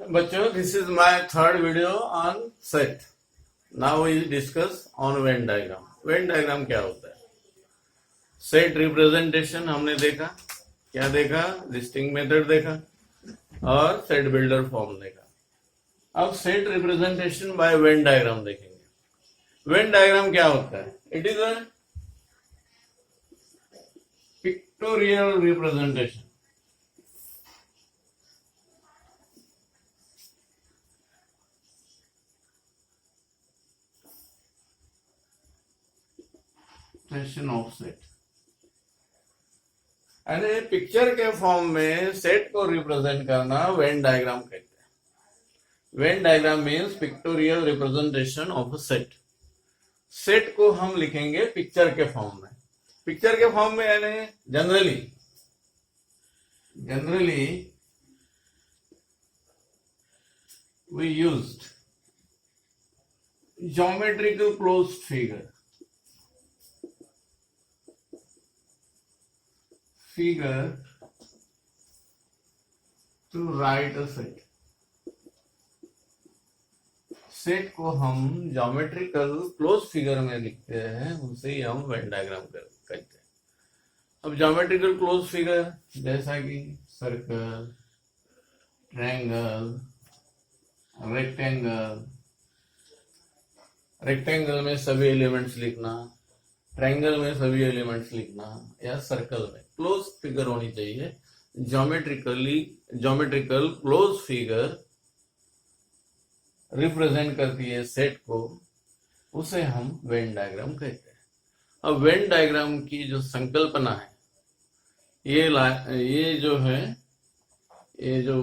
बच्चों, this is my third video on set. Now we discuss on Venn diagram. Venn diagram क्या होता है? Set representation हमने देखा. क्या देखा? लिस्टिंग मेथड देखा और सेट बिल्डर फॉर्म देखा. अब set representation bye Venn diagram देखेंगे. वेन डायग्राम क्या होता है? It is a pictorial representation. Of set. यानी पिक्चर के फॉर्म में सेट को रिप्रेजेंट करना वेन डायग्राम कहते हैं. Venn diagram means pictorial representation of a set. Set को हम लिखेंगे पिक्चर के फॉर्म में. पिक्चर के फॉर्म में यानी generally we used geometrical closed figure to write a set. Set को हम ज्योमेट्रिकल क्लोज फिगर में लिखते हैं, उसे ही हम वेन डायग्राम कहते हैं. अब ज्योमेट्रिकल क्लोज फिगर जैसा कि सर्कल, ट्रायंगल, रेक्टेंगल. रेक्टेंगल में सभी एलिमेंट्स लिखना, ट्रायंगल में सभी एलिमेंट्स लिखना, या सर्कल में क्लोज फिगर होनी चाहिए. ज्योमेट्रिकल क्लोज फिगर रिप्रेजेंट करती है सेट को, उसे हम वेन डायग्राम कहते हैं. अब वेन डायग्राम की जो संकल्पना है, ये जो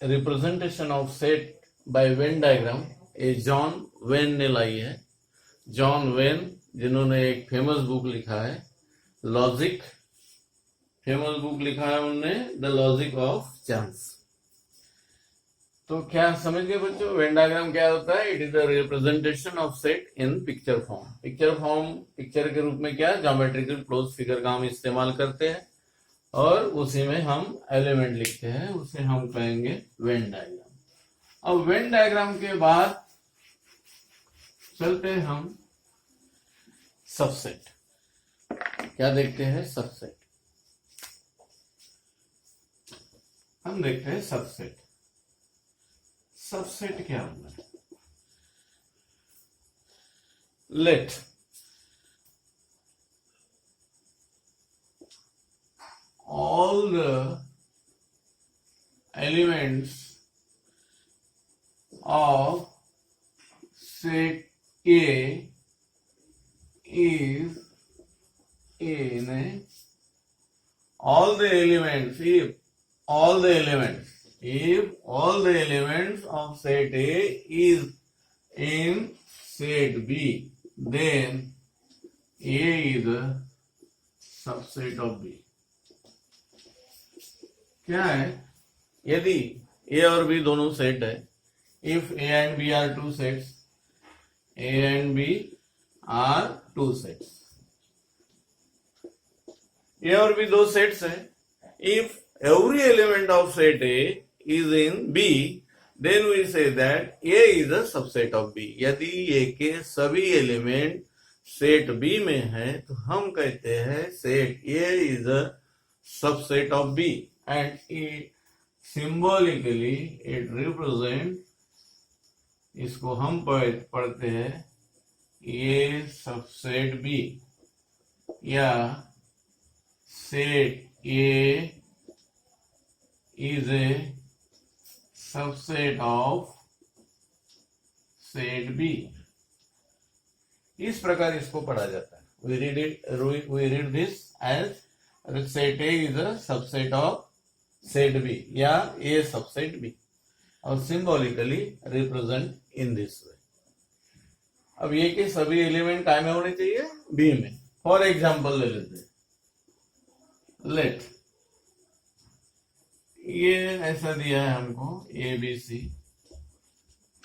representation of set by Venn diagram, ये जॉन वेन ने लाई है. जॉन वेन, जिन्होंने एक फेमस बुक लिखा है लॉजिक. फेमस बुक लिखा है उन्होंने, द लॉजिक ऑफ चांस. तो क्या समझ गए बच्चों? वेन डायग्राम क्या होता है? It is the representation of set in picture form. Picture के रूप में क्या, ज्योमेट्रिकल क्लोज फिगर का हम इस्तेमाल करते हैं और उसी में हम एलिमेंट लिखते हैं, उसे हम कहेंगे वेन डायग्राम. अब वेन डायग्राम के बाद चलते हैं हम सबसेट. क्या देखते हैं? सबसेट. हम देखते हैं सबसेट. सबसेट क्या होता है? Let all the elements of set A is in all the elements, if all the elements of set A is in set B, then A is a subset of B. क्या है? यदि A और B दोनों set है, if A and B are two sets, A and B are two sets. A और B दो sets है. If every element of set A is in B, then we say that A is a subset of B. यदि A के सभी element set B में है तो हम कहते हैं set A is a subset of B. And it symbolically it represent, इसको हम पढ़ते हैं A सबसेट B, या set A is a subset of set B. इस प्रकार इसको पढ़ा जाता है. We read this as set A is a subset of set B, या A subset B, और symbolically represent in this way. अब ये के सभी एलिमेंट काय में होने चाहिए? बी में. फॉर एग्जाम्पल ले लेते हैं. लेट ये ऐसा दिया है हमको A B C,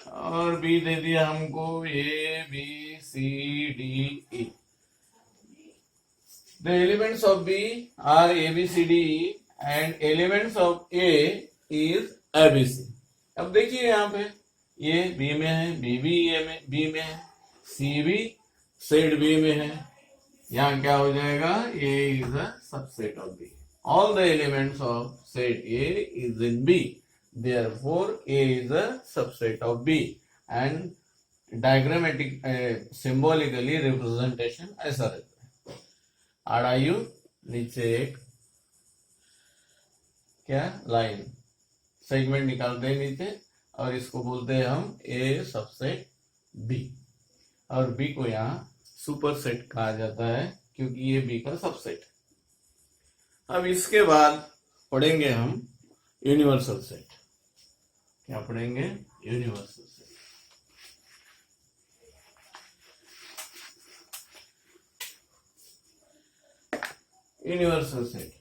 और B दे दिया हमको A B C D E. The elements of B are A, B, C, D, E, and elements of A is ABC। अब देखिए यहाँ पे ये बी में है, बी भी ए में बी में है, सी भी सेट बी में है। यहाँ क्या हो जाएगा, A is a subset of B. All the elements of set A is in B, therefore A is a subset of B. And diagrammatic symbolically representation ऐसा रहता है। आड़ायु नीचे एक क्या लाइन सेगमेंट निकालते हैं नीचे, और इसको बोलते हैं हम ए सबसेट बी। और बी को यहाँ सुपर सेट कहा जाता है क्योंकि ये बी का सबसेट है। अब इसके बाद पढ़ेंगे हम यूनिवर्सल सेट। क्या पढ़ेंगे, यूनिवर्सल सेट। यूनिवर्सल सेट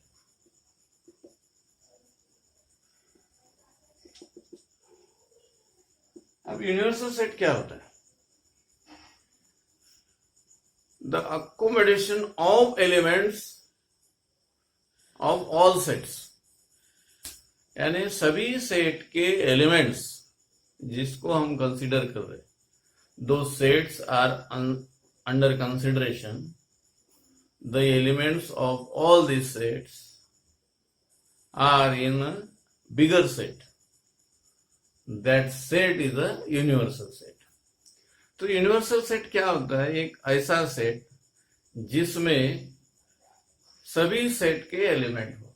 अब यूनिवर्सल सेट क्या होता है, the accommodation of elements of all sets, यानी सभी सेट के एलिमेंट्स जिसको हम कंसीडर कर रहे हैं, दो sets are under consideration, the elements of all these sets are in a bigger set. That set is a universal set. तो यूनिवर्सल सेट क्या होता है, एक ऐसा सेट जिसमें सभी सेट के एलिमेंट हो।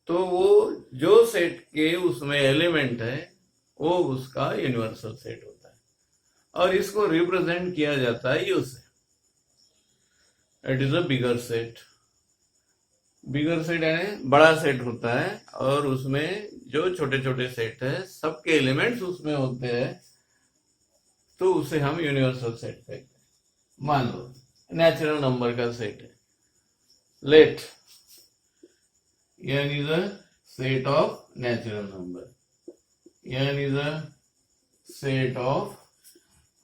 तो वो जो सेट के उसमें एलिमेंट है वो उसका यूनिवर्सल सेट होता है, और इसको रिप्रेजेंट किया जाता है यू से। It is a bigger set. Bigger set यानी बड़ा सेट होता है, और उसमें जो छोटे छोटे सेट है सबके एलिमेंट्स उसमें होते हैं, तो उसे हम यूनिवर्सल सेट कहते हैं। मान लो नेचुरल नंबर का सेट है, let n is a set of natural number, n is a set of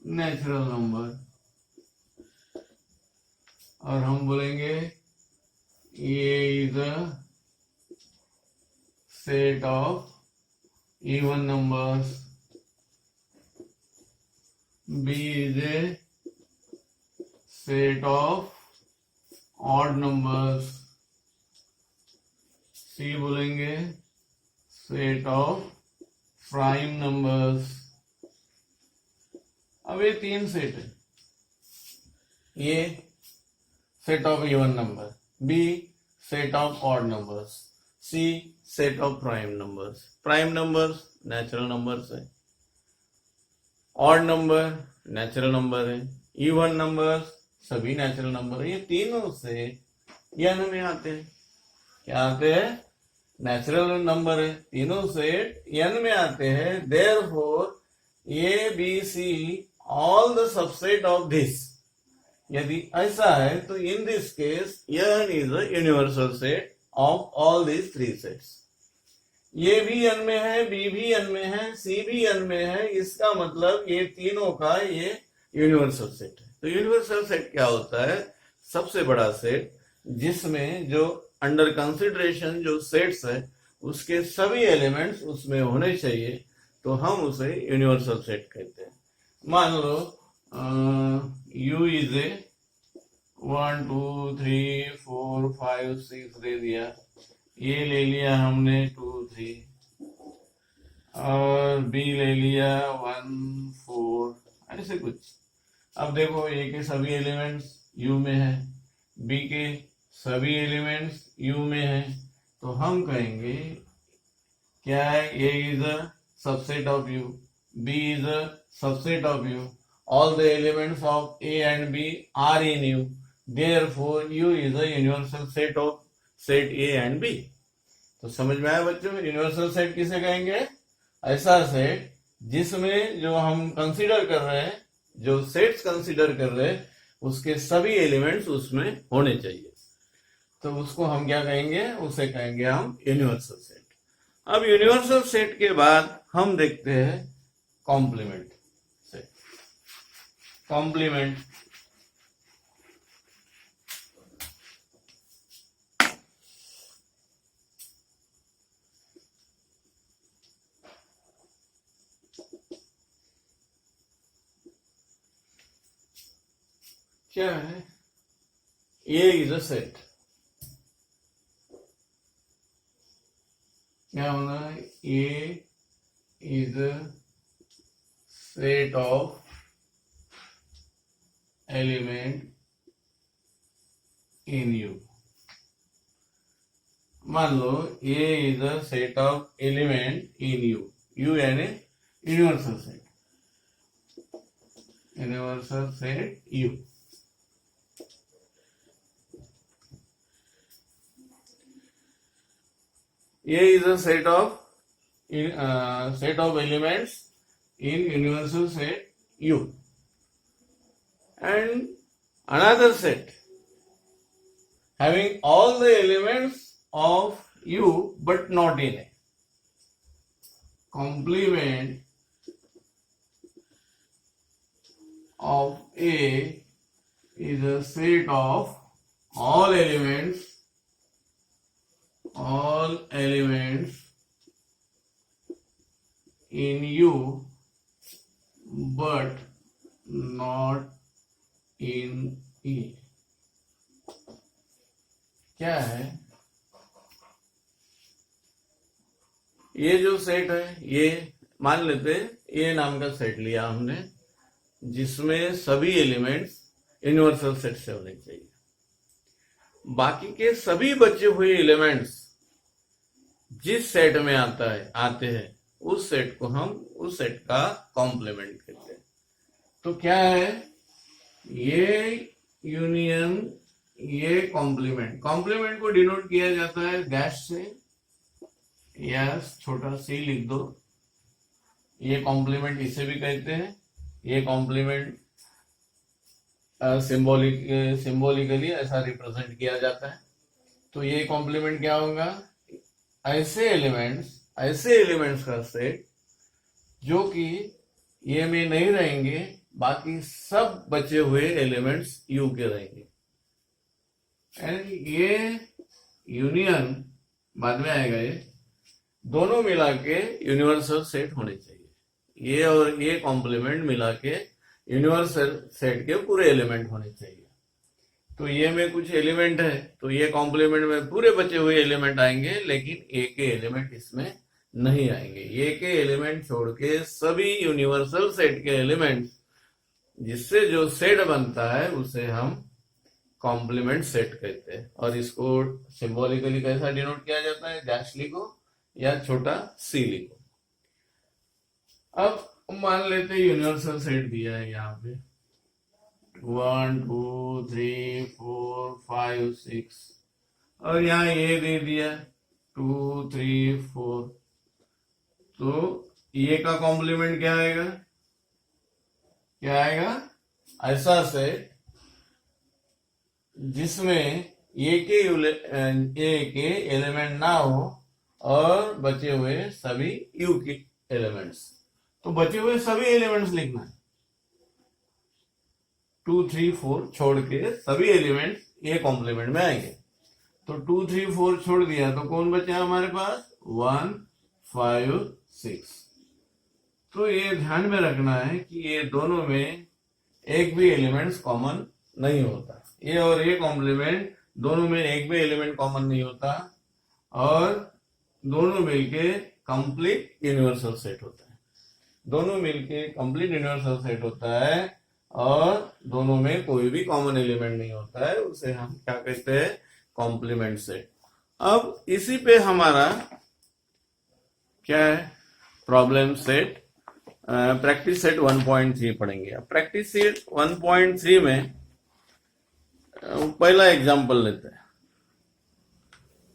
natural number, और हम बोलेंगे A is a set of even numbers, B is a set of odd numbers, C बोलेंगे set of prime numbers. अब ये तीन set है, ये set of even number, B set of odd numbers, C set of prime numbers. Prime numbers natural numbers है, odd number natural number है, even numbers सभी natural number है। ये तीनों से एन में आते हैं। क्या आते हैं, नेचुरल नंबर है, तीनों से एन में आते हैं। Therefore A B C all the subset of this. यदि ऐसा है तो in this case n is a universal set of all these three sets. ये भी n में है, बी भी n में है, सी भी n में है। इसका मतलब ये तीनों का ये यूनिवर्सल सेट है। तो यूनिवर्सल सेट क्या होता है, सबसे बड़ा सेट जिसमें जो अंडर कंसिडरेशन जो सेट्स है उसके सभी एलिमेंट्स उसमें होने चाहिए, तो हम उसे यूनिवर्सल सेट कहते हैं। मान लो U इज ए 1 2 3 4 5 6 दे दिया, ये ले लिया हमने 2 3, और B ले लिया 1 4, ऐसे कुछ। अब देखो A के सभी एलिमेंट्स U में है, B के सभी एलिमेंट्स U में है, तो हम कहेंगे क्या है, A is a subset of U, B is a subset of U, all the elements of A and B are in U, therefore U is a universal set of set A and B। तो समझ में आया बच्चों, universal set किसे कहेंगे, ऐसा set जिसमें जो हम कंसीडर कर रहे हैं, जो सेट्स कंसीडर कर रहे हैं उसके सभी एलिमेंट्स उसमें होने चाहिए, तो उसको हम क्या कहेंगे, उसे कहेंगे हम यूनिवर्सल सेट। अब यूनिवर्सल सेट के बाद हम देखते हैं कॉम्प्लीमेंट सेट। कॉम्प्लीमेंट क्या है? A is a set. क्या होना है? A is a set of element in U. मान लो A is a set of element in U. U यानी universal set, universal set U. A is a set of elements in universal set U, and another set having all the elements of U but not in A. Complement of A is a set of all elements in U but not in E. क्या है? ये जो set है, ये मान लेते ए नाम का सेट लिया हमने, जिसमें सभी एलिमेंट्स यूनिवर्सल सेट से होने चाहिए। बाकी के सभी बचे हुए एलिमेंट्स जिस सेट में आते हैं, उस सेट को हम उस सेट का कॉम्प्लीमेंट कहते हैं। तो क्या है? ये यूनियन, ये कॉम्प्लीमेंट। कॉम्प्लीमेंट को डिनोट किया जाता है डैश से, या छोटा सी लिख दो। ये कॉम्प्लीमेंट इसे भी कहते हैं। ये कॉम्प्लीमेंट सिंबॉलिकली ऐसा रिप्रेजेंट किया जाता है। तो ये कॉम्प्लीमेंट क्या होगा? ऐसे एलिमेंट्स का सेट जो कि ये में नहीं रहेंगे, बाकी सब बचे हुए एलिमेंट्स यू के रहेंगे। एंड ये यूनियन बाद में आएगा, ये दोनों मिला के यूनिवर्सल सेट होने चाहिए। ये और ये कॉम्प्लीमेंट मिला के यूनिवर्सल सेट के पूरे एलिमेंट होने चाहिए। तो ये में कुछ एलिमेंट है, तो ये कॉम्प्लीमेंट में पूरे बचे हुए एलिमेंट आएंगे, लेकिन ए के एलिमेंट इसमें नहीं आएंगे। ए के एलिमेंट छोड़ के सभी यूनिवर्सल सेट के एलिमेंट जिससे जो सेट बनता है उसे हम कॉम्प्लीमेंट सेट कहते हैं। और इसको सिंबॉलिकली कैसा डिनोट किया जाता है? डैश लिखो या छोटा सी लिखो। अब मान लेते हैं यूनिवर्सल सेट दिया है यहाँ पे 1 2 3 4 5 6, और यहाँ ये दे दिया 2 3 4। तो ये का कॉम्प्लीमेंट क्या आएगा? क्या आएगा? ऐसा सेट जिसमें ए के एलिमेंट ना हो और बचे हुए सभी यू के एलिमेंट्स। तो बचे हुए सभी एलिमेंट्स लिखना है, 2 3 4 छोड़ के सभी एलिमेंट्स ये कॉम्प्लीमेंट में आएंगे। तो 2 3 4 छोड़ दिया तो कौन बचा हमारे पास? 1 5 6। तो ये ध्यान में रखना है कि ये दोनों में एक भी एलिमेंट्स कॉमन नहीं होता। ये और ये कॉम्प्लीमेंट दोनों में एक भी एलिमेंट कॉमन नहीं होता, और दोनों मिलके कंप्लीट यूनिवर्सल सेट होता है। दोनों मिलके कंप्लीट यूनिवर्सल सेट होता है, और दोनों में कोई भी कॉमन एलिमेंट नहीं होता है। उसे हम क्या कहते हैं? Complement set. अब इसी पे हमारा क्या है? प्रॉब्लम सेट, प्रैक्टिस सेट 1.3 पढ़ेंगे। अब प्रैक्टिस सेट 1.3 में पहला एग्जांपल लेते हैं।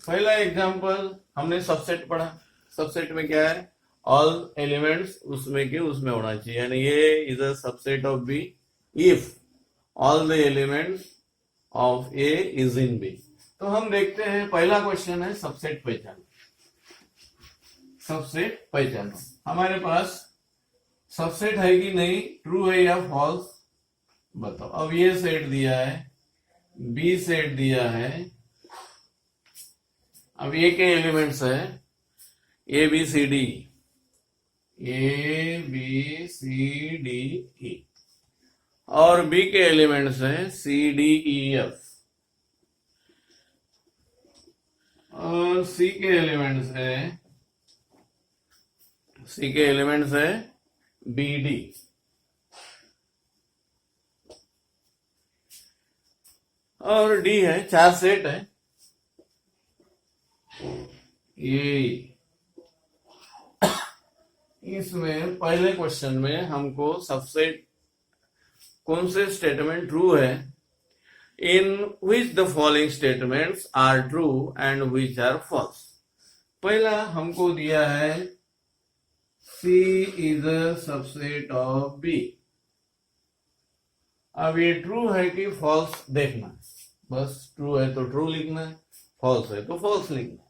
पहला एग्जांपल हमने सबसेट पढ़ा। सबसेट में क्या है? ऑल एलिमेंट्स उसमें के उसमें होना चाहिए, यानी ये is a subset of B if all the elements of A is in B. तो हम देखते हैं, पहला क्वेश्चन है सबसेट पहचानो। सबसेट पहचानो। हमारे पास सबसेट है कि नहीं, ट्रू है या फॉल्स, बताओ। अब ये सेट दिया है, बी सेट दिया है। अब ए के एलिमेंट्स है A B C D, A B C D E. और बी के एलिमेंट्स है सी डी ई एफ, और सी के एलिमेंट्स है बी डी, और डी है। 4 सेट है ये। इसमें पहले क्वेश्चन में हमको सबसे कौन से स्टेटमेंट ट्रू है, in which the following statements are true and which are false. पहला हमको दिया है C is a subset of B। अब ये ट्रू है कि फॉल्स देखना है, बस ट्रू है तो ट्रू लिखना है, फॉल्स है तो फॉल्स लिखना है।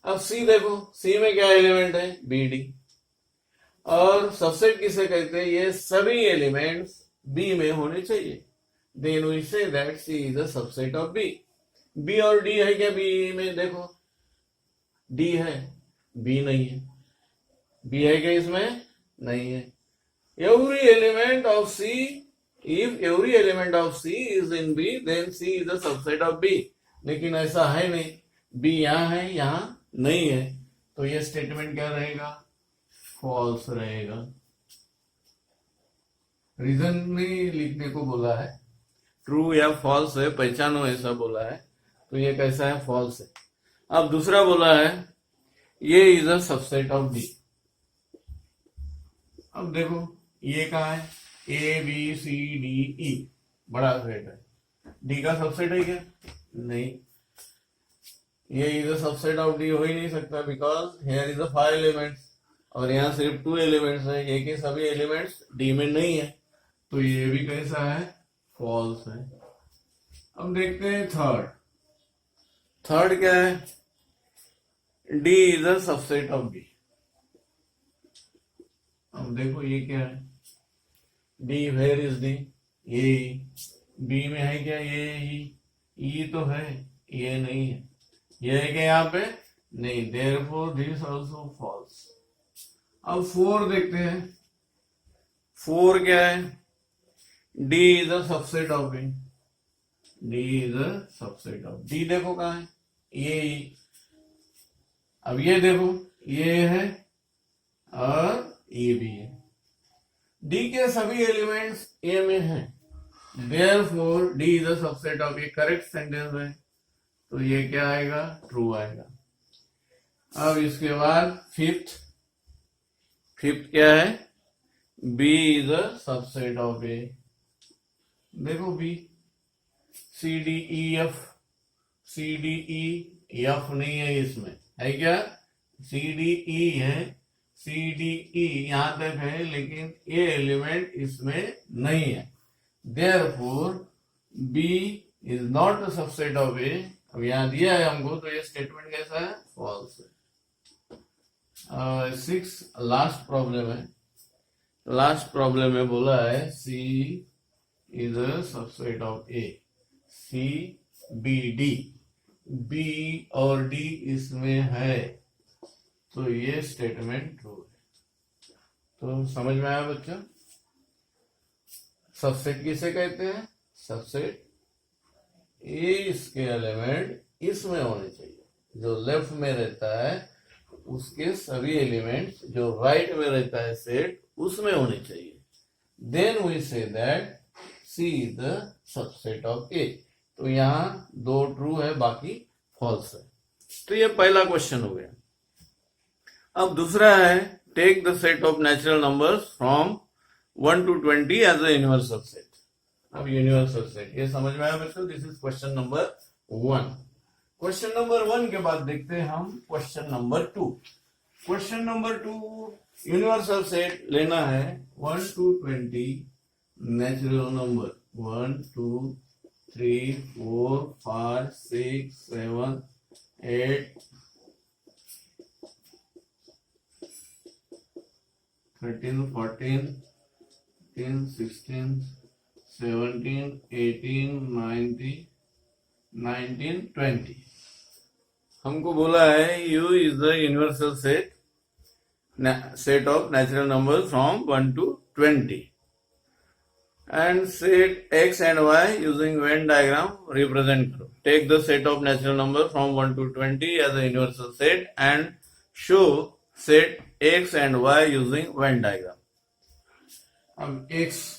अब C देखो, C में क्या एलिमेंट है, BD, और सबसेट किसे कहते हैं, ये सभी एलिमेंट्स B में होने चाहिए। Then we say that C is a subset of B। B और D है क्या B में, देखो D है, B नहीं है, B है क्या इसमें, नहीं है। Every element of C, if every element of C is in B, then C is a subset of B। लेकिन ऐसा है नहीं, B यहाँ है, यहाँ नहीं है, तो ये स्टेटमेंट क्या रहेगा, फॉल्स रहेगा। रीजन नहीं लिखने को बोला है, ट्रू या फॉल्स है पहचानो ऐसा बोला है, तो ये कैसा है, फॉल्स है। अब दूसरा बोला है ये is a subset of D. अब देखो ये कहा है, ए बी सी डी ई बड़ा सेट है, डी का सबसेट है क्या, नहीं। ये is a subset of D हो ही नहीं सकता, because here is a 5 elements और यहाँ सिर्फ 2 एलिमेंट्स है, ए के सभी एलिमेंट्स डी में नहीं है, तो ये भी कैसा है, फॉल्स है। अब देखते हैं थर्ड क्या है, D is a subset of B. अब देखो ये क्या है, डी वेयर इज डी, ये बी में है क्या, ये ई तो है, ये नहीं है, ये है क्या यहाँ पे, नहीं, देयरफॉर दिस आल्सो फॉल्स। अब 4 देखते हैं, 4 क्या है, D is a subset of B, D is a subset of D. देखो कहाँ है, ये। अब ये देखो ये है और ये भी है, डी के सभी एलिमेंट्स ए में हैं, therefore D is a subset of, ये करेक्ट सेंटेंस है, तो ये क्या आएगा, ट्रू आएगा। अब इसके बाद फिफ्थ क्या है, B is a subset of A. देखो B, C D E F, C D E F नहीं है इसमें, है क्या, सी डी ई है, सी डी ई यहां तक है, लेकिन ये एलिमेंट इसमें नहीं है, therefore B is not the subset of A. अब यहां दिया है हमको, तो ये स्टेटमेंट कैसा है, फॉल्स है। 6 लास्ट प्रॉब्लम है, लास्ट प्रॉब्लम में बोला है C is a subset of A, C B D, B और डी इसमें है, तो ये स्टेटमेंट ट्रू है। तो समझ में आया बच्चों, सबसेट किसे कहते हैं, सबसेट ए इसके एलिमेंट इसमें होने चाहिए, जो लेफ्ट में रहता है उसके सभी एलिमेंट्स जो राइट में रहता है सेट उसमें होने चाहिए। Then we say that C is the subset of A. तो यहाँ 2 ट्रू है, बाकी फॉल्स है। तो ये पहला क्वेश्चन हो गया। अब दूसरा है, take the set of natural numbers from 1 to 20 as a universal set. अब यूनिवर्सल सेट ये समझ में आया बच्चों, this is question number 1। Question number 1 के बाद देखते हैं हम question number 2। Question number 2, universal set लेना है 1 to 20 नेचुरल नंबर, 1 2 3 4 5 6 7 8 13 14 15 16 17 18 19 20। हमको बोला है U is the universal set of natural number from 1 to 20। and set x and y using Venn diagram represent करो. Take the set of natural number from 1 to 20 as a universal set and show set x and y using Venn diagram. अब x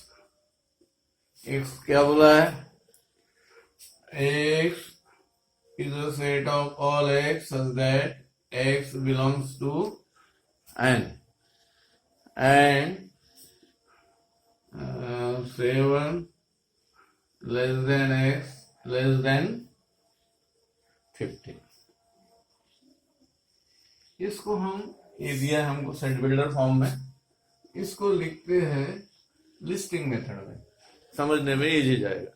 क्या बोला है? x is a set of all x such that x belongs to n and 7 less than x less than 50. इसको हम ये दिया है हमको सेट बिल्डर फॉर्म में, इसको लिखते हैं लिस्टिंग मेथड में, समझने में इजी जाएगा.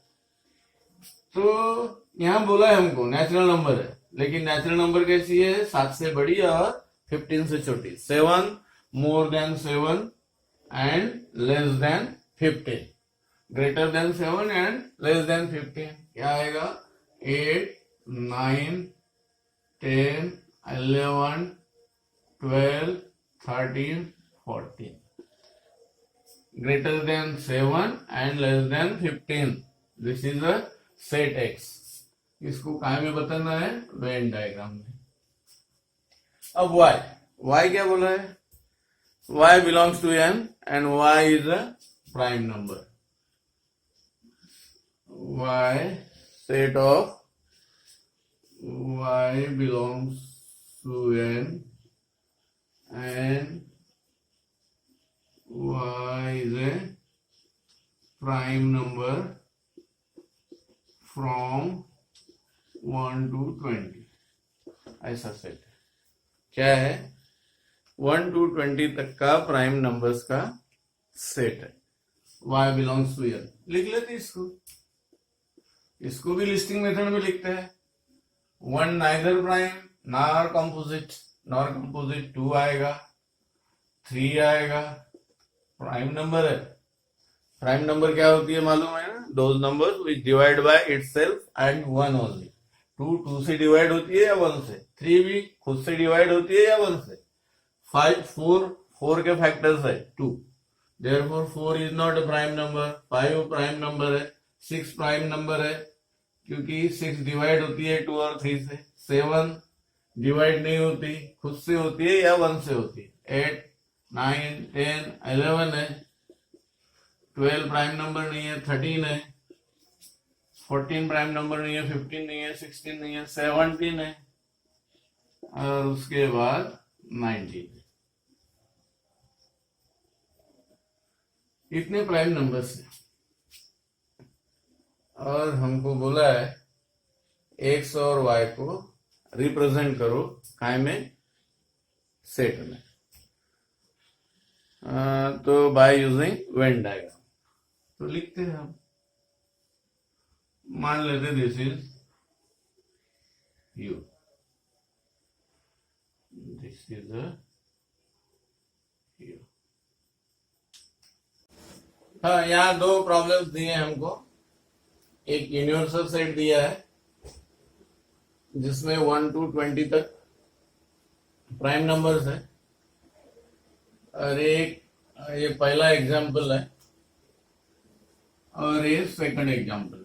तो यहां बोला है हमको नेचुरल नंबर है, लेकिन नेचुरल नंबर कैसी है? 7 से बड़ी और 15 से छोटी. 7 more than 7 and less than 15, greater than 7 and less than 15. क्या आएगा? 8 9 10 11 12 13 14. Greater than 7 and less than 15. This is a set X. इसको काय में बताना है? वेन डायग्राम में. अब Y क्या बोला है? Y belongs to n and Y is a prime number. Y set of Y belongs to n and Y is a prime number from 1 to 20. ऐसा सेट क्या है? 1 to 20 तक का प्राइम नंबर्स का सेट है. Y belongs to n. लिख लेते इसको भी लिस्टिंग मेथड में लिखते हैं. 1 नाइदर प्राइम नॉर कंपोजिट 2 आएगा, 3 आएगा. प्राइम नंबर है. प्राइम नंबर क्या होती है मालूम है ना? Those numbers which divide by itself and 1 only. 2 से डिवाइड होती है या 1 से. 3 भी खुद से डिवाइड होती है या 1 से. 4 के फैक्टर्स है 2. Therefore 4 is not a prime number. 5 prime number है. 6 प्राइम नंबर है क्योंकि 6 डिवाइड होती है 2 और 3 से. 7 डिवाइड नहीं होती, खुद से होती है या 1 से होती है. 8 9 10 11 है. 12 प्राइम नंबर नहीं है. 13 है. 14 प्राइम नंबर नहीं है. 15 नहीं है. 16 नहीं है. 17 है और उसके बाद 19. इतने प्राइम नंबर्स है और हमको बोला है एक्स और वाई को रिप्रेजेंट करो काय में? सेट में. तो बाय यूजिंग वेन डायग्राम. तो लिखते हैं हम. मान लेते this is you, this is a you. हाँ, यहाँ 2 प्रॉब्लम्स दिए हमको. एक यूनिवर्सल सेट दिया है जिसमें 1 to 20 तक प्राइम नंबर्स है और एक ये पहला एग्जाम्पल है और ये सेकंड एग्जाम्पल है.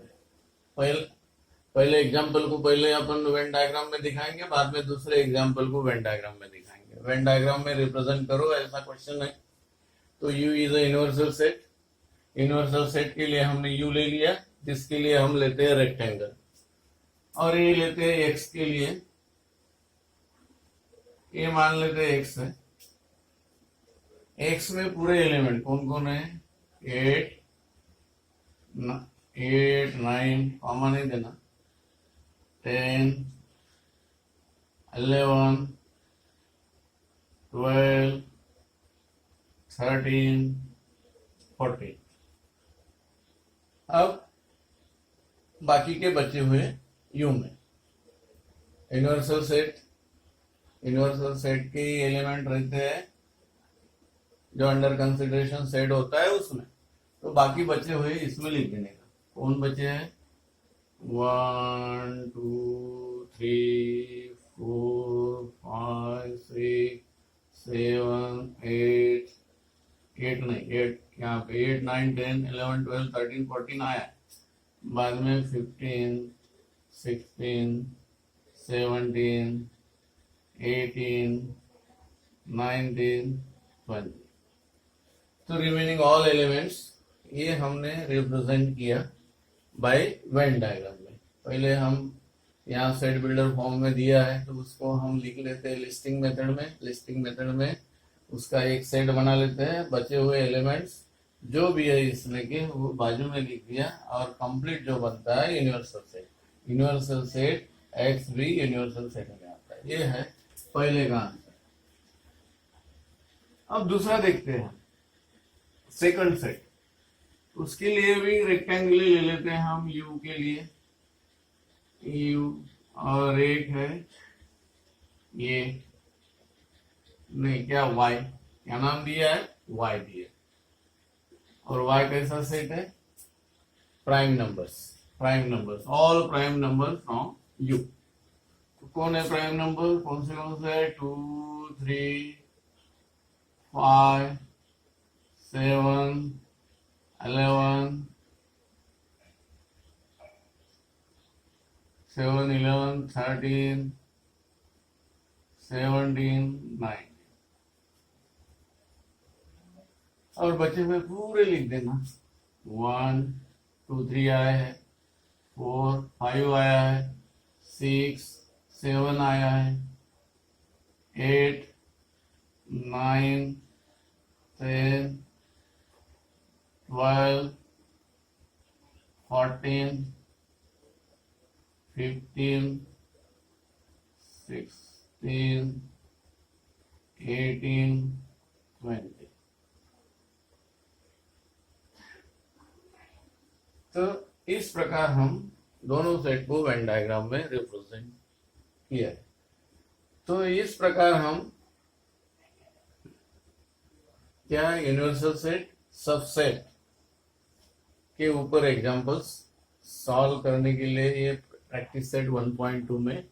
पहले एग्जाम्पल को पहले अपन वेन डायग्राम में दिखाएंगे, बाद में दूसरे एग्जाम्पल को वेन डायग्राम में दिखाएंगे. वेन डायग्राम में रिप्रेजेंट करो ऐसा क्वेश्चन है. तो U is a universal set. Universal set के लिए हमने U ले लिया, जिसके लिए हम लेते हैं रेक्टेंगल, और ये लेते हैं X के लिए. ये मान लेते हैं X है. X में पूरे एलिमेंट कौन कौन है? 8 9 कॉमन नहीं देना. 10 11 12 13 14. अब बाकी के बचे हुए यू में. यूनिवर्सल सेट के एलिमेंट रहते हैं जो अंडर कंसिडरेशन सेट होता है उसमें. तो बाकी बचे हुए इसमें लिख देने का. कौन बचे हैं? 1 2 3 4 5 6 7 8 8 नहीं, 8 यहाँ पे 8 9 10 11 12 13 14 आया, बाद में 15 16 17 18 19 20। तो रिमेनिंग ऑल एलिमेंट्स ये हमने रिप्रेजेंट किया बाय वेन डायग्राम में। पहले हम यहाँ सेट बिल्डर फॉर्म में दिया है तो उसको हम लिख लेते हैं लिस्टिंग मेथड में। लिस्टिंग मेथड में उसका एक सेट बना लेते हैं, बचे हुए एलिमेंट्स जो भी है इसमें के वो बाजू में लिख दिया, और कंप्लीट जो बनता है universal set. Universal set x भी यूनिवर्सल सेट में आता है। ये है पहले का आंसर। अब दूसरा देखते हैं, सेकंड सेट। उसके लिए भी रेक्टेंगुलर ले लेते हैं हम यू के लिए, यू, और एक है ये नहीं क्या वाई, क्या नाम दिया है, वाई दिया। और वाई कैसा सेट है, prime numbers, prime numbers, all prime number from you. तो कौन है प्राइम नंबर, कौन से है, 2 3 5 7 11 7 11 13 17 9। और बचे हुए पूरे लिख देना। 1 2 3 आया है, 4 5 आया है, 6 7 आया है, 8 9 10 12 14 15 16 18 20। तो इस प्रकार हम दोनों सेट को वेन डायग्राम में रिप्रेजेंट किया है। तो इस प्रकार हम क्या यूनिवर्सल सेट, सबसेट के ऊपर एग्जांपल्स सॉल्व करने के लिए ये प्रैक्टिस सेट 1.2 में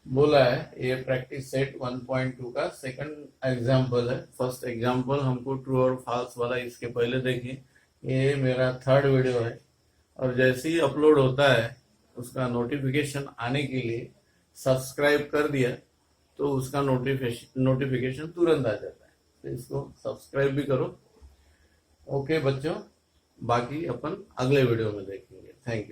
बोला है। ये प्रैक्टिस सेट 1.2 का सेकंड एग्जांपल है। फर्स्ट एग्जांपल हमको ट्रू और फॉल्स वाला इसके पहले देखिए, ये मेरा थर्ड वीडियो है, और जैसे ही अपलोड होता है उसका नोटिफिकेशन आने के लिए सब्सक्राइब कर दिया तो उसका नोटिफिकेशन तुरंत आ जाता है। तो इसको सब्सक्राइब भी करो। ओके बच्चों, बाकी अपन अगले वीडियो में देखेंगे। Thank you.